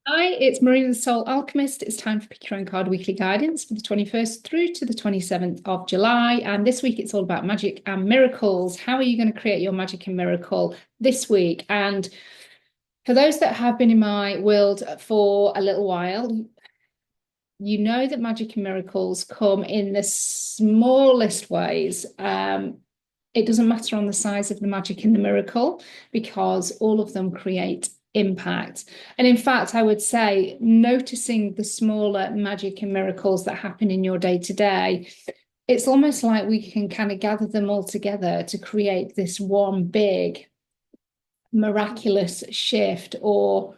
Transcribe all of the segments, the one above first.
Hi, it's Marina the Soul Alchemist. It's time for Pick Your Own Card Weekly Guidance for the 21st through to the 27th of July. And this week it's all about magic and miracles. How are you going to create your magic and miracle this week? And for those that have been in my world for a little while, you know that magic and miracles come in the smallest ways. It doesn't matter on the size of the magic and the miracle because all of them create impact. And in fact, I would say noticing the smaller magic and miracles that happen in your day to day, it's almost like we can kind of gather them all together to create this one big miraculous shift or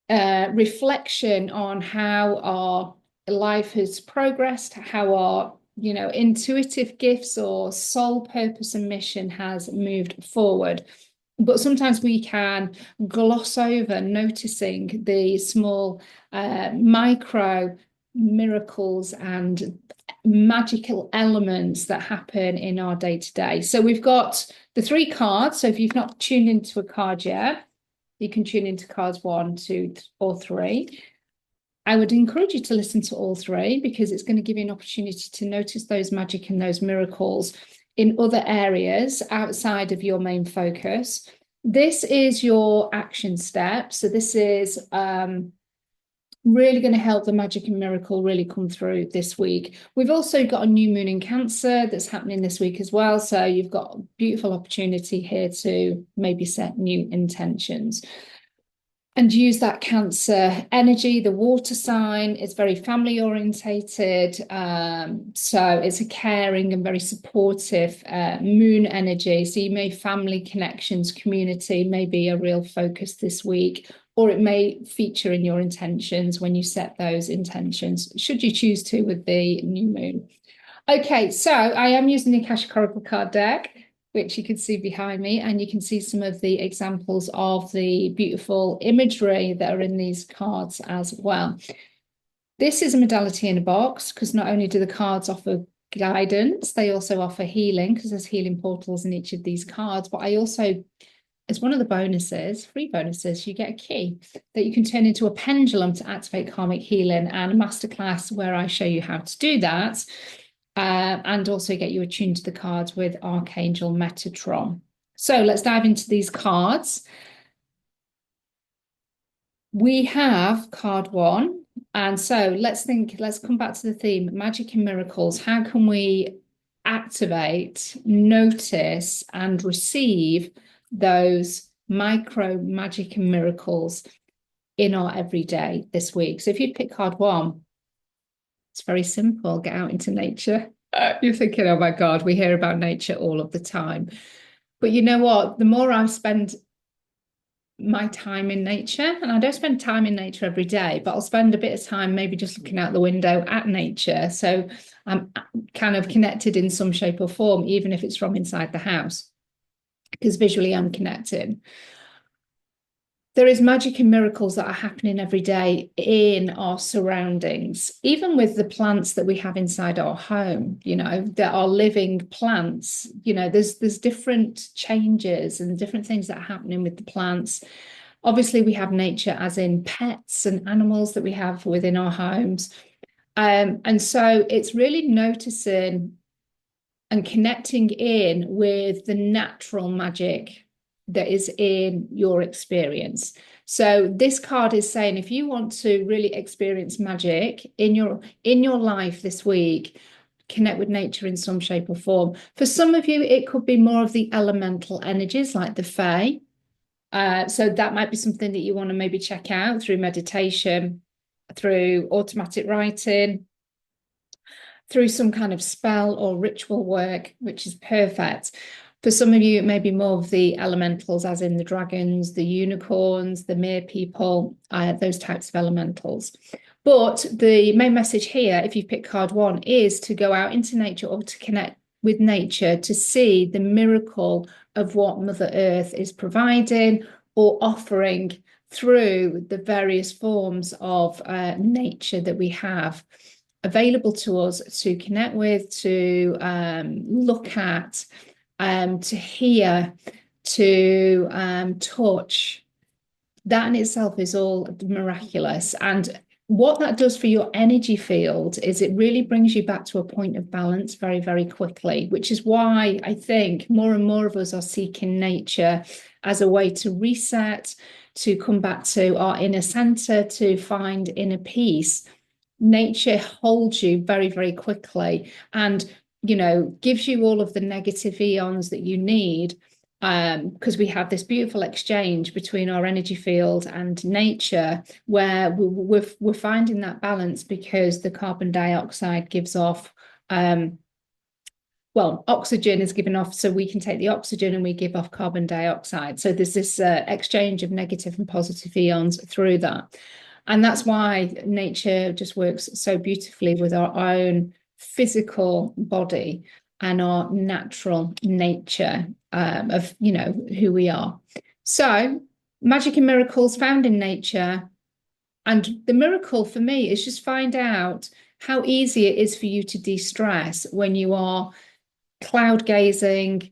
reflection on how our life has progressed, how our intuitive gifts or soul purpose and mission has moved forward. But sometimes we can gloss over noticing the small micro miracles and magical elements that happen in our day to day. So we've got the three cards. So if you've not tuned into a card yet, you can tune into cards 1, 2, or 3. I would encourage you to listen to all three because it's going to give you an opportunity to notice those magic and those miracles in other areas outside of your main focus. This is your action step. So this is really going to help the magic and miracle really come through this week. We've also got a new moon in Cancer that's happening this week as well. So you've got a beautiful opportunity here to maybe set new intentions and use that Cancer energy. The water sign is very family orientated. So it's a caring and very supportive moon energy. So you may family connections, community may be a real focus this week, or it may feature in your intentions when you set those intentions, should you choose to with the new moon. Okay, so I am using the Akashic Oracle card deck, which you can see behind me, and you can see some of the examples of the beautiful imagery that are in these cards as well. This is a modality in a box because not only do the cards offer guidance, they also offer healing because there's healing portals in each of these cards. But I also, as one of the bonuses, free bonuses, you get a key that you can turn into a pendulum to activate karmic healing, and a masterclass where I show you how to do that. And also get you attuned to the cards with Archangel Metatron. So let's dive into these cards. We have card 1. And so let's come back to the theme, magic and miracles. How can we activate, notice, and receive those micro magic and miracles in our everyday this week? So if you pick card 1, it's very simple. Get out into nature. You're thinking, oh my God, we hear about nature all of the time. But you know what? The more I spend my time in nature, and I don't spend time in nature every day, but I'll spend a bit of time maybe just looking out the window at nature. So I'm kind of connected in some shape or form, even if it's from inside the house, because visually I'm connected. There is magic and miracles that are happening every day in our surroundings, even with the plants that we have inside our home. There are living plants. There's different changes and different things that are happening with the plants. Obviously, we have nature as in pets and animals that we have within our homes. And so it's really noticing and connecting in with the natural magic that is in your experience. So this card is saying if you want to really experience magic in your life this week, connect with nature in some shape or form. For some of you, it could be more of the elemental energies like the Fae. So that might be something that you want to maybe check out through meditation, through automatic writing, through some kind of spell or ritual work, which is perfect. For some of you, it may be more of the elementals, as in the dragons, the unicorns, the mere people, those types of elementals. But the main message here, if you pick card 1, is to go out into nature or to connect with nature to see the miracle of what Mother Earth is providing or offering through the various forms of nature that we have available to us to connect with, to look at, to hear, to touch, That in itself is all miraculous. And what that does for your energy field is it really brings you back to a point of balance very, very quickly, which is why I think more and more of us are seeking nature as a way to reset, to come back to our inner center, to find inner peace. Nature holds you very, very quickly and, gives you all of the negative eons that you need, because we have this beautiful exchange between our energy field and nature, where we're finding that balance because the carbon dioxide gives off, oxygen is given off, so we can take the oxygen and we give off carbon dioxide. So there's this exchange of negative and positive eons through that. And that's why nature just works so beautifully with our own physical body and our natural nature of, who we are. So magic and miracles found in nature. And the miracle for me is just find out how easy it is for you to de-stress when you are cloud gazing,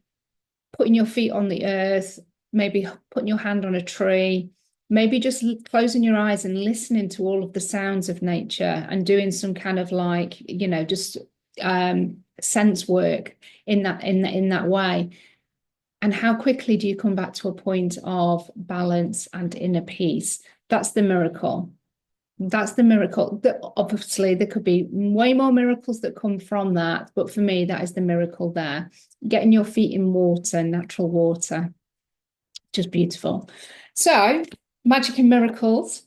putting your feet on the earth, maybe putting your hand on a tree, maybe just closing your eyes and listening to all of the sounds of nature and doing some kind of just sense work in that way. And how quickly do you come back to a point of balance and inner peace? That's the miracle. That's the miracle. Obviously, there could be way more miracles that come from that, but for me, that is the miracle there. Getting your feet in water, natural water, just beautiful. So, Magic and Miracles,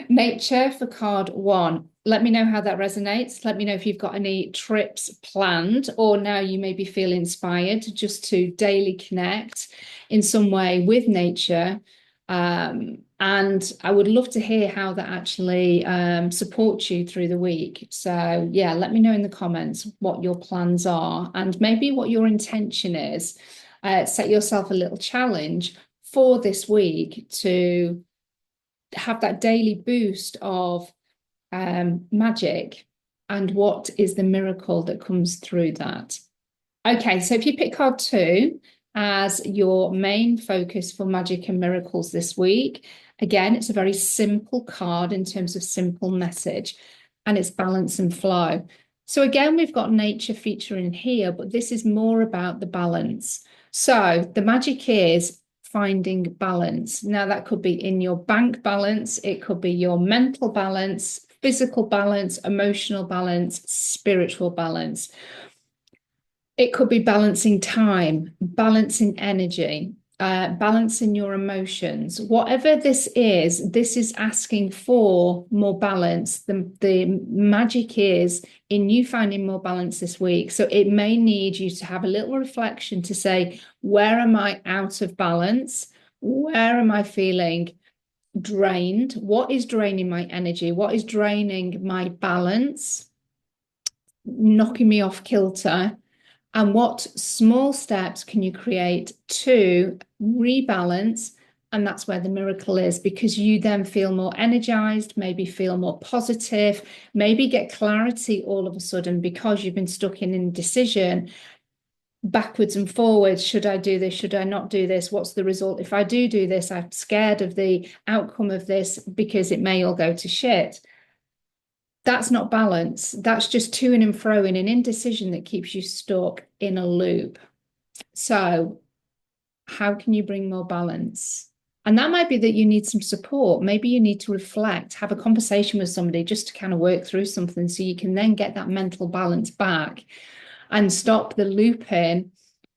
nature for card 1. Let me know how that resonates. Let me know if you've got any trips planned, or now you maybe feel inspired just to daily connect in some way with nature. And I would love to hear how that actually supports you through the week. So yeah, let me know in the comments what your plans are and maybe what your intention is. Set yourself a little challenge for this week to have that daily boost of magic, and what is the miracle that comes through that. Okay, so if you pick card 2 as your main focus for magic and miracles this week, again, it's a very simple card in terms of simple message, and it's balance and flow. So again, we've got nature featuring here, but this is more about the balance. So the magic is finding balance. Now, that could be in your bank balance, it could be your mental balance, physical balance, emotional balance, spiritual balance. It could be balancing time, balancing energy, balancing your emotions. Whatever this is asking for more balance. The magic is in you finding more balance this week. So it may need you to have a little reflection to say, where am I out of balance? Where am I feeling drained? What is draining my energy? What is draining my balance? Knocking me off kilter? And what small steps can you create to rebalance? And that's where the miracle is, because you then feel more energized, maybe feel more positive, maybe get clarity all of a sudden because you've been stuck in indecision, backwards and forwards. Should I do this? Should I not do this? What's the result if I do this? I'm scared of the outcome of this because it may all go to shit. That's not balance. That's just to-ing and fro-ing, an indecision that keeps you stuck in a loop. So how can you bring more balance? And that might be that you need some support. Maybe you need to reflect, have a conversation with somebody just to kind of work through something so you can then get that mental balance back and stop the looping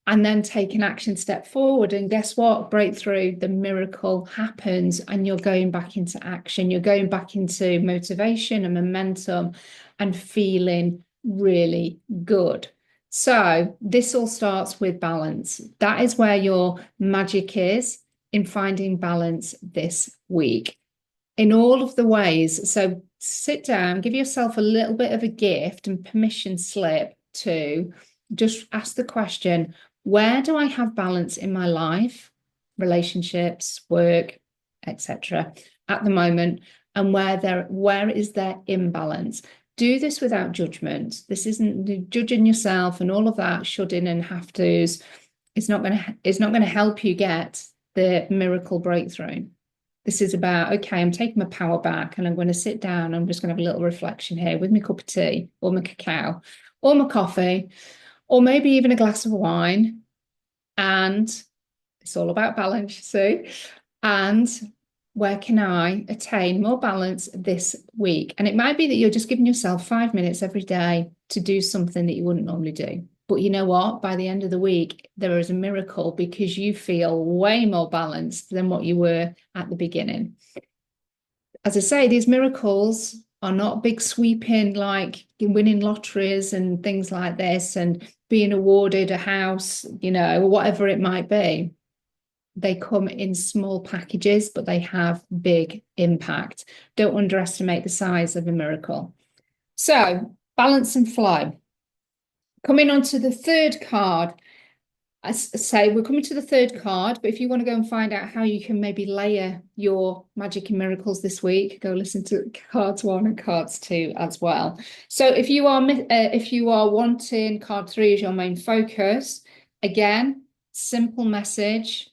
and then take an action step forward. And guess what? Breakthrough, the miracle happens and you're going back into action. You're going back into motivation and momentum and feeling really good. So this all starts with balance. That is where your magic is, in finding balance this week in all of the ways. So sit down, give yourself a little bit of a gift and permission slip to just ask the question, where do I have balance in my life, relationships, work, etc. at the moment, and where is there imbalance? Do this without judgment. This isn't judging yourself and all of that shoulding and have tos. It's not going to help you get the miracle breakthrough. This is about, okay, I'm taking my power back and I'm going to sit down. I'm just going to have a little reflection here with my cup of tea or my cacao or my coffee, or maybe even a glass of wine. And it's all about balance, you see. And where can I attain more balance this week? And it might be that you're just giving yourself 5 minutes every day to do something that you wouldn't normally do. But you know what? By the end of the week, there is a miracle because you feel way more balanced than what you were at the beginning. As I say, these miracles are not big sweeping like winning lotteries and things like this and being awarded a house, you know, or whatever it might be. They come in small packages, but they have big impact. Don't underestimate the size of a miracle. So, balance and flow. Coming on to the third card, I say we're coming to the third card, but if you want to go and find out how you can maybe layer your Magic and Miracles this week, go listen to cards 1 and cards 2 as well. So if you are wanting card 3 as your main focus, again, simple message,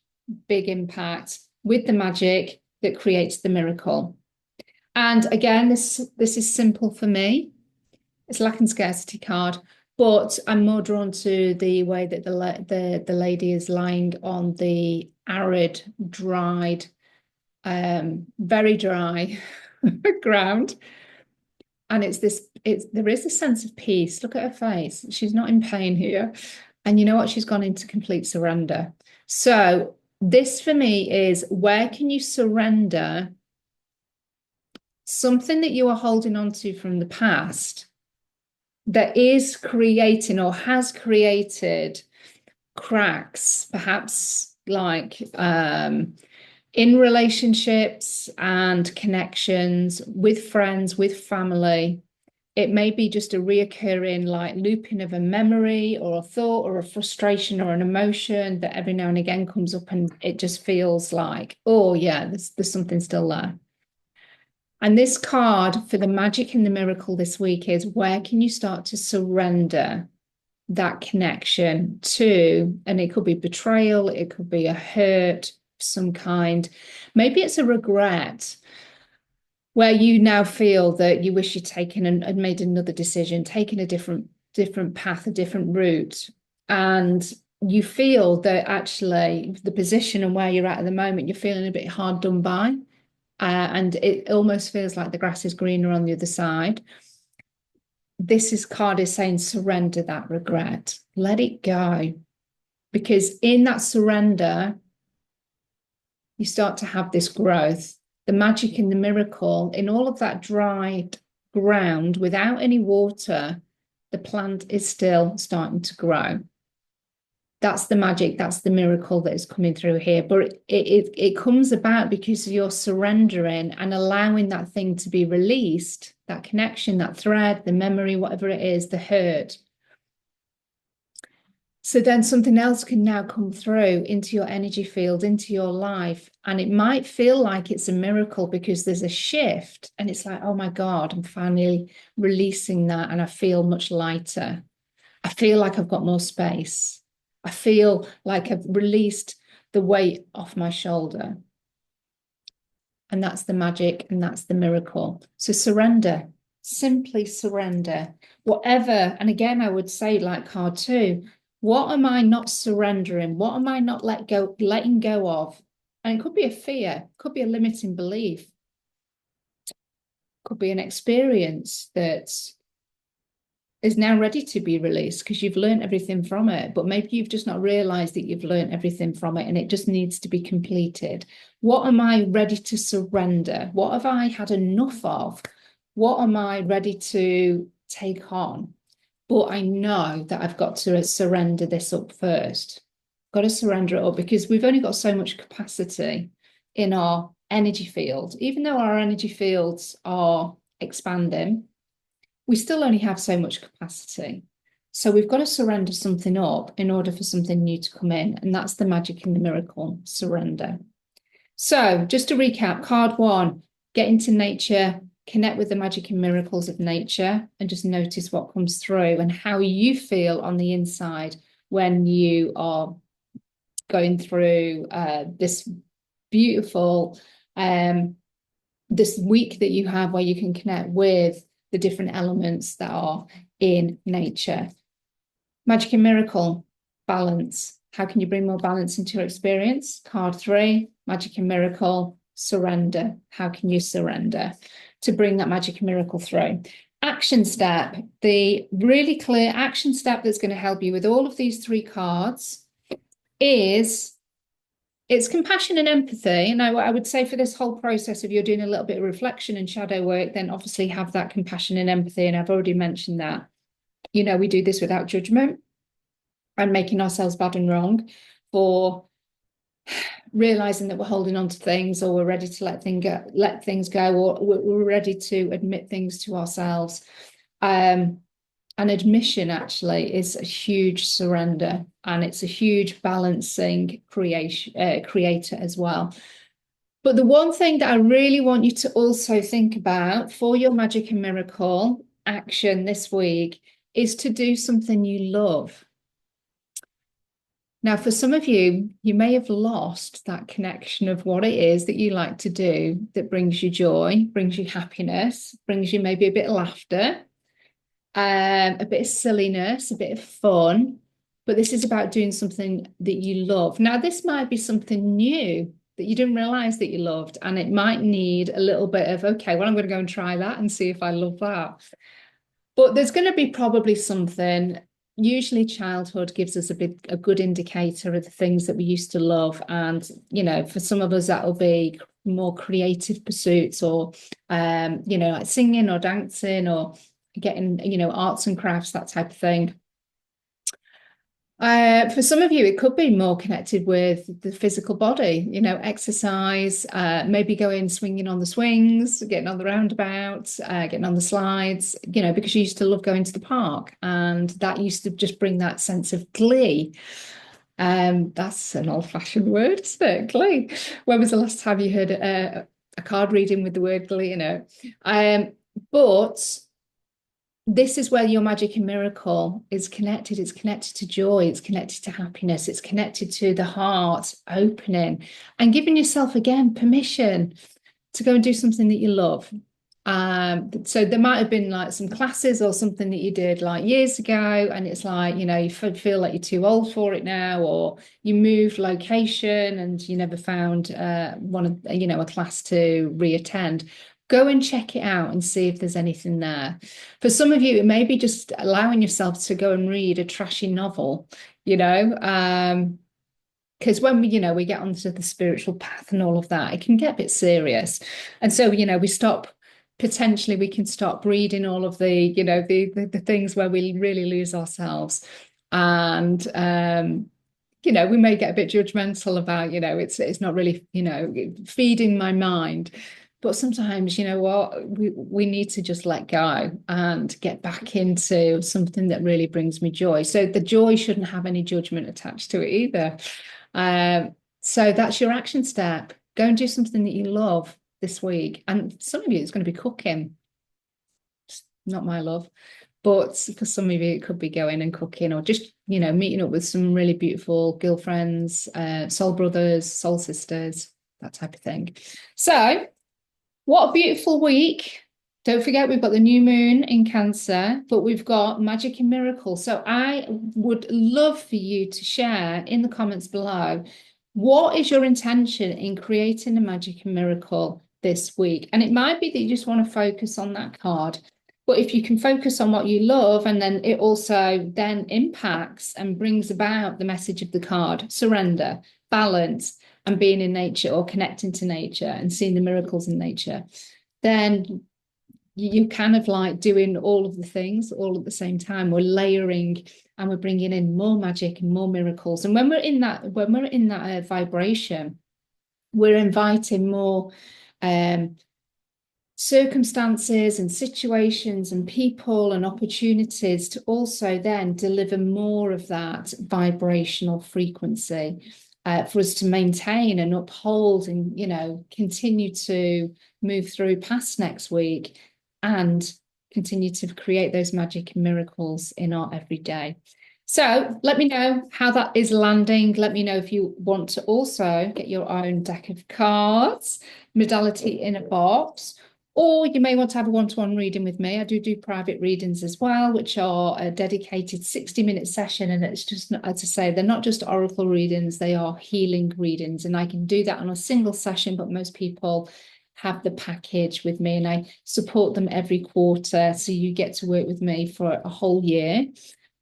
big impact with the magic that creates the miracle. And again, this is simple for me. It's lack and scarcity card. But I'm more drawn to the way that the lady is lying on the arid, dried, very dry ground. And there is a sense of peace. Look at her face. She's not in pain here. And you know what? She's gone into complete surrender. So this for me is, where can you surrender something that you are holding on to from the past that is creating or has created cracks, perhaps like in relationships and connections with friends, with family. It may be just a reoccurring like looping of a memory or a thought or a frustration or an emotion that every now and again comes up, and it just feels like, oh yeah, there's something still there. And this card for the magic and the miracle this week is, where can you start to surrender that connection to? And it could be betrayal, it could be a hurt of some kind. Maybe it's a regret where you now feel that you wish you'd taken and made another decision, taken a different path, a different route. And you feel that actually the position and where you're at the moment, you're feeling a bit hard done by. And it almost feels like the grass is greener on the other side. This card is saying, surrender that regret, let it go. Because in that surrender, you start to have this growth, the magic and the miracle. In all of that dried ground without any water, the plant is still starting to grow. That's the magic, that's the miracle that is coming through here. But it comes about because you're surrendering and allowing that thing to be released, that connection, that thread, the memory, whatever it is, the hurt. So then something else can now come through into your energy field, into your life. And it might feel like it's a miracle because there's a shift and it's like, oh my God, I'm finally releasing that and I feel much lighter. I feel like I've got more space. I feel like I've released the weight off my shoulder. And that's the magic and that's the miracle. So surrender, simply surrender. Whatever, and again, I would say like card 2, what am I not surrendering? What am I not letting go of? And it could be a fear, could be a limiting belief, could be an experience that is now ready to be released because you've learned everything from it, but maybe you've just not realized that you've learned everything from it and it just needs to be completed. What am I ready to surrender? What have I had enough of? What am I ready to take on? But I know that I've got to surrender this up first. Got to surrender it up because we've only got so much capacity in our energy field. Even though our energy fields are expanding, we still only have so much capacity. So we've got to surrender something up in order for something new to come in. And that's the magic and the miracle, surrender. So just to recap, card 1, get into nature, connect with the magic and miracles of nature, and just notice what comes through and how you feel on the inside when you are going through this beautiful this week that you have where you can connect with the different elements that are in nature. Magic and Miracle, balance. How can you bring more balance into your experience? Card 3, Magic and Miracle, surrender. How can you surrender to bring that magic and miracle through? Action step, the really clear action step that's going to help you with all of these 3 cards is it's compassion and empathy. And I would say for this whole process, if you're doing a little bit of reflection and shadow work, then obviously have that compassion and empathy. And I've already mentioned that. You know, we do this without judgment and making ourselves bad and wrong for realizing that we're holding on to things, or we're ready to let things go, or we're ready to admit things to ourselves. An admission actually is a huge surrender, and it's a huge balancing creator as well. But the one thing that I really want you to also think about for your magic and miracle action this week is to do something you love. Now, for some of you, you may have lost that connection of what it is that you like to do that brings you joy, brings you happiness, brings you maybe a bit of laughter, a bit of silliness, a bit of fun. But this is about doing something that you love. Now, this might be something new that you didn't realize that you loved, and it might need a little bit of, okay, well, I'm going to go and try that and see if I love that. But there's going to be probably something. Usually childhood gives us a good indicator of the things that we used to love. And, you know, for some of us, that'll be more creative pursuits, or, you know, like singing or dancing or getting, you know, arts and crafts, that type of thing. For some of you, it could be more connected with the physical body, you know, exercise, maybe going swinging on the swings, getting on the roundabouts, getting on the slides, you know, because you used to love going to the park, and that used to just bring that sense of glee. That's an old-fashioned word, isn't it? Glee. When was the last time you heard a card reading with the word glee in it? But this is where your magic and miracle is connected. It's connected to joy. It's connected to happiness. It's connected to the heart opening and giving yourself, again, permission to go and do something that you love. So there might have been like some classes or something that you did like years ago, and it's like, you know, you feel like you're too old for it now, or you moved location and you never found a class to reattend. Go and check it out and see if there's anything there. For some of you, it may be just allowing yourself to go and read a trashy novel, you know, because when we get onto the spiritual path and all of that, it can get a bit serious. And so, you know, we can stop reading all of the, you know, the things where we really lose ourselves. And, you know, we may get a bit judgmental about, you know, it's not really, you know, feeding my mind. But sometimes, you know what, we need to just let go and get back into something that really brings me joy. So the joy shouldn't have any judgment attached to it either. So that's your action step. Go and do something that you love this week. And some of you, it's going to be cooking. It's not my love. But for some of you, it could be going and cooking, or just, you know, meeting up with some really beautiful girlfriends, soul brothers, soul sisters, that type of thing. So what a beautiful week. Don't forget, we've got the new moon in Cancer, but we've got magic and miracle. So I would love for you to share in the comments below, what is your intention in creating a magic and miracle this week? And it might be that you just want to focus on that card. But if you can focus on what you love, and then it also then impacts and brings about the message of the card, surrender, balance, and being in nature, or connecting to nature and seeing the miracles in nature, then you kind of like doing all of the things all at the same time. We're layering and we're bringing in more magic and more miracles. And when we're in that vibration, we're inviting more circumstances and situations and people and opportunities to also then deliver more of that vibrational frequency. For us to maintain and uphold and, you know, continue to move through past next week and continue to create those magic and miracles in our everyday. So let me know how that is landing. Let me know if you want to also get your own deck of cards, modality in a box, or you may want to have a one-to-one reading with me. I do private readings as well, which are a dedicated 60-minute session. And it's just, as I say, they're not just oracle readings, they are healing readings. And I can do that on a single session, but most people have the package with me and I support them every quarter. So you get to work with me for a whole year.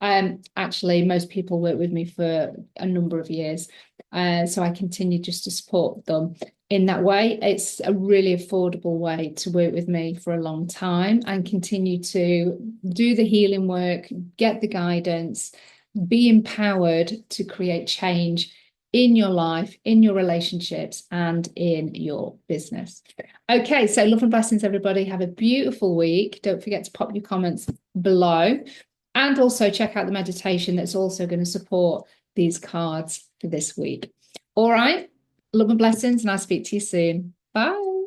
Actually, most people work with me for a number of years. So I continue just to support them in that way. It's a really affordable way to work with me for a long time and continue to do the healing work, get the guidance, be empowered to create change in your life, in your relationships, and in your business. Okay, so love and blessings, everybody. Have a beautiful week. Don't forget to pop your comments below. And also check out the meditation that's also going to support these cards for this week. All right. Love and blessings, and I'll speak to you soon. Bye.